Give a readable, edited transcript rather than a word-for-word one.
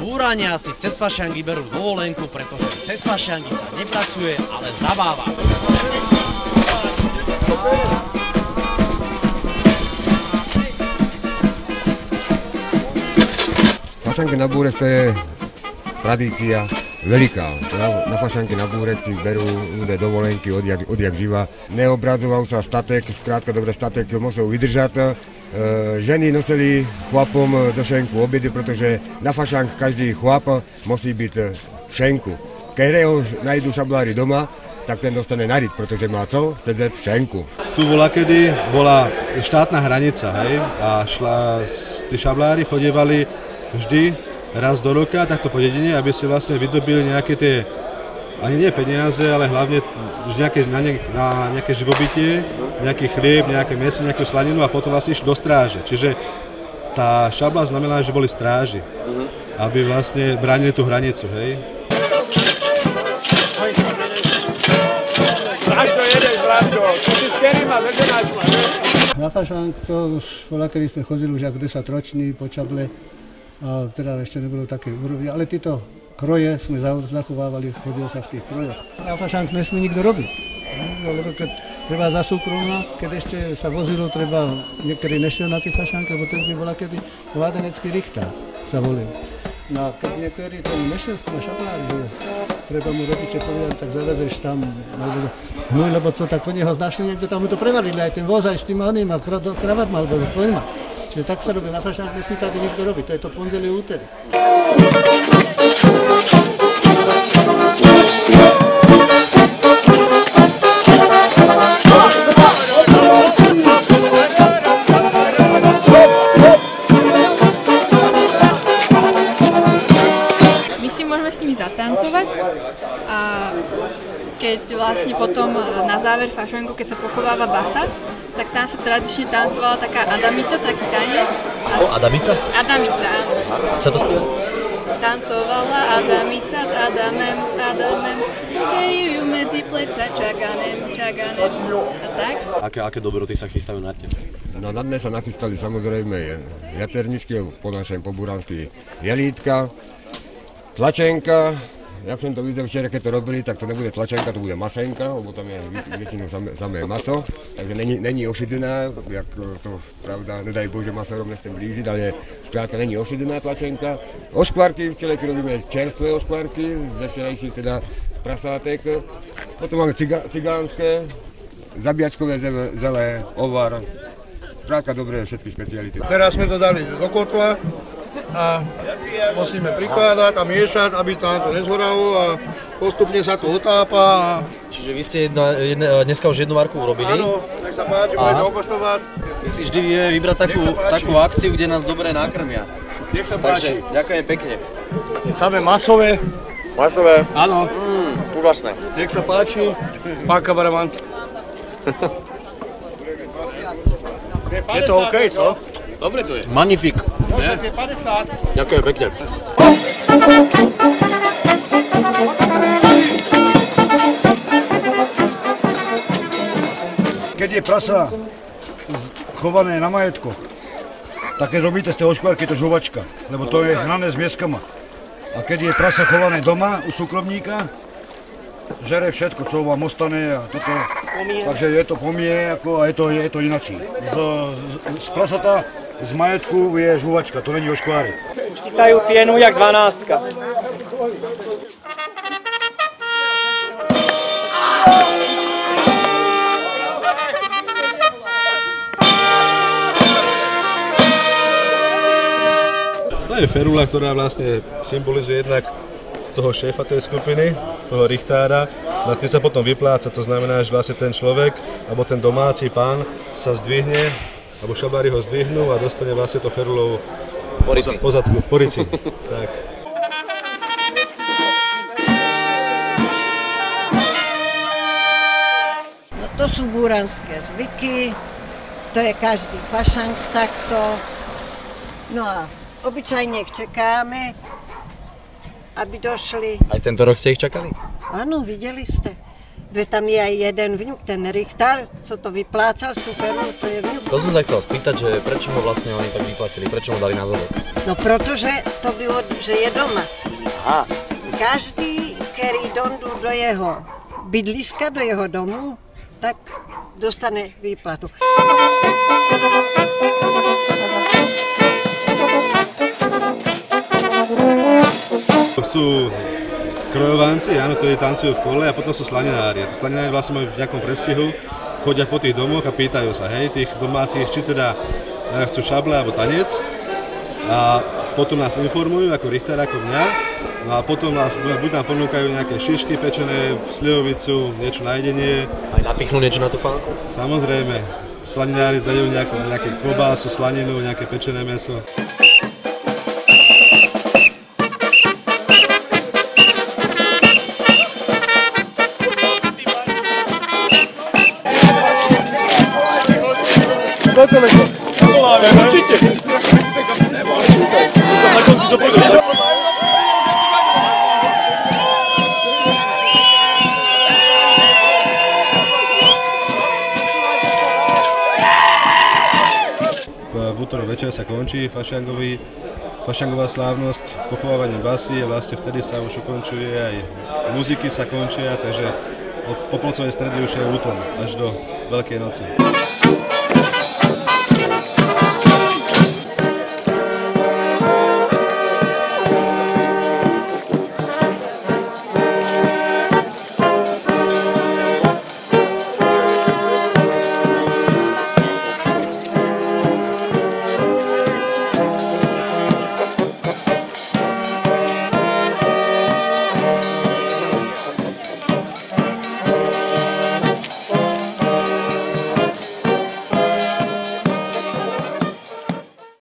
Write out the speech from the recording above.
búrania si cez fašiangy berú dovolenku, pretože cez fašiangy sa nepracuje, ale zabáva. Fašanky na búrek to je tradícia veľká. Na fašanky na búrek si berú ľudia dovolenky odjak živa. Neobrazoval sa statek, skrátka dobre statek musel vydržať. Ženy nosili chlapom do šenku obedy, pretože na fašank každý chlap musí byť v šenku. Keď ho nájdú šablári doma, tak ten dostane narid, pretože má co? Sedieť v šenku. Tu kedy bola štátna hranica, hej? A tí šablári chodievali vždy raz do roka, takto po dedine, aby si vlastne vydobili nejaké tie, ani nie peniaze, ale hlavne na nejaké živobytie, nejaký chlieb, nejaké mäso, nejakú slaninu a potom vlastne išli do stráže. Čiže tá šabla znamená, že boli stráži, aby vlastne bránili tú hranicu, hej. Na fašank to už kedy sme chodili už ako 10-roční po čable a teda ešte nebolo také úrovne, ale títo kroje sme zachovávali, chodilo sa v tých krojoch. Na fašank nesmie nikto robiť, lebo keď treba za súkromná, keď ešte sa vozilo, treba, niekedy nešiel na tých fašank, lebo to by bola kedy vládenecký richtár sa volil. No a keď niektorý tomu nešiel s tým šablári, treba mu rodiče povedať, tak zavezeš tam, alebo hnoj, lebo co, tak oni ho našli, niekto tam mu to prevalili, aj ten voz, aj s tým oným, a kravat mal, alebo koňma. Čiže tak sa robí, na fašank nesmí tady niekto robiť, to je to pondelí, úterý. My si môžeme s nimi zatancovať a keď vlastne potom na záver fašanku, keď sa pochováva basa, tak tam sa tradične tancovala taká Adamica, taký tanec. Adamica? Adamica, áno. Čo to spieva? Tancovala Adamica s Adamem, uteriu medzi pleca, čaganem a tak. Aké dobroty sa chystajú na dnes? No na dnes sa nachystali samozrejme jaterničky, po našem poburansky jelítka, tlačenka. Jak som to videl včera, keď to robili, tak to nebude tlačenka, to bude masenka, lebo tam je väčšinou samé maso, takže není ošidzená, jak to pravda, nedaj Bože masorom nechcem blížiť, ale skrátka není ošidzená tlačenka. Oškvarky, včera robíme čerstvé oškvarky, ze včerajších teda prasátek, potom máme cigánske, zabíjačkové zelé, ovar, skrátka dobré všetky špeciality. Teraz sme to dali do kotla a musíme prikladať a miešať, aby tam to nezhoralo a postupne sa to otápa. Čiže vy ste dneska už jednu varku urobili? Áno, nech sa páči, budete okoštovať. Vy si vždy vie vybrať takú akciu, kde nás dobre nakrmia. Nech sa páči. Takže ďakujem pekne. Samé masové. Masové? Áno. Úžasné. Nech sa páči. Pán kameraman. Je to OK, co? Dobre to je. Magnifik. Ďakujem pekne. Keď je prasa chované na majetkoch, tak keď robíte z tej oškvarky, to žuvačka, lebo to je hnané s mieskama. A keď je prasa chované doma u súkromníka, žere všetko, co vám ostane a toto. Takže je to pomie a je to inačí. Z prasata z majetku je žuvačka, to není oškváry. Chytajú pienu jak 12. To je ferula, ktorá vlastne symbolizuje jednak toho šéfa tej skupiny, toho richtára. Na tým sa potom vypláca, to znamená, že vlastne ten človek, alebo ten domáci pán sa zdvihne, alebo šabári ho zdvihnú a dostane vlastne to ferulou po zadku, po rici. Tak. No to sú búranské zvyky, to je každý fašank takto. No a obyčajne ich čakáme, aby došli. Aj tento rok ste ich čakali? Áno, videli ste. Veď tam je aj jeden vňuk, ten richtár, co to vyplácal z tú fermu, to je vňuk. To som sa chcel spýtať, že prečo ho vlastne oni tak vyplatili, prečo ho dali na zadok? No protože to bylo, že je doma. Aha. Každý, který dondu do jeho bydliska, do jeho domu, tak dostane výplatu. To sú krojovánci, áno, ktorí tancujú v kole, a potom sú slaninári. A tí slaninári vlastne majú v nejakom predstihu, chodia po tých domoch a pýtajú sa, hej, tých domácich, či teda chcú šable alebo tanec. A potom nás informujú ako Richter, ako mňa. No a potom nás buď nám ponúkajú nejaké šišky pečené, slivovicu, niečo na jedenie. Aj napichnú niečo na tú fánku? Samozrejme. Slaninári dajú nejaké klobásu, slaninu, nejaké pečené mäso. Určite. Na konci to bude. V útorok večer sa končí fašangová slávnosť, pochovávanie basy a vlastne vtedy sa už ukončuje aj muziky sa končia, takže od popolcovej stredy už je útlom až do Veľkej noci.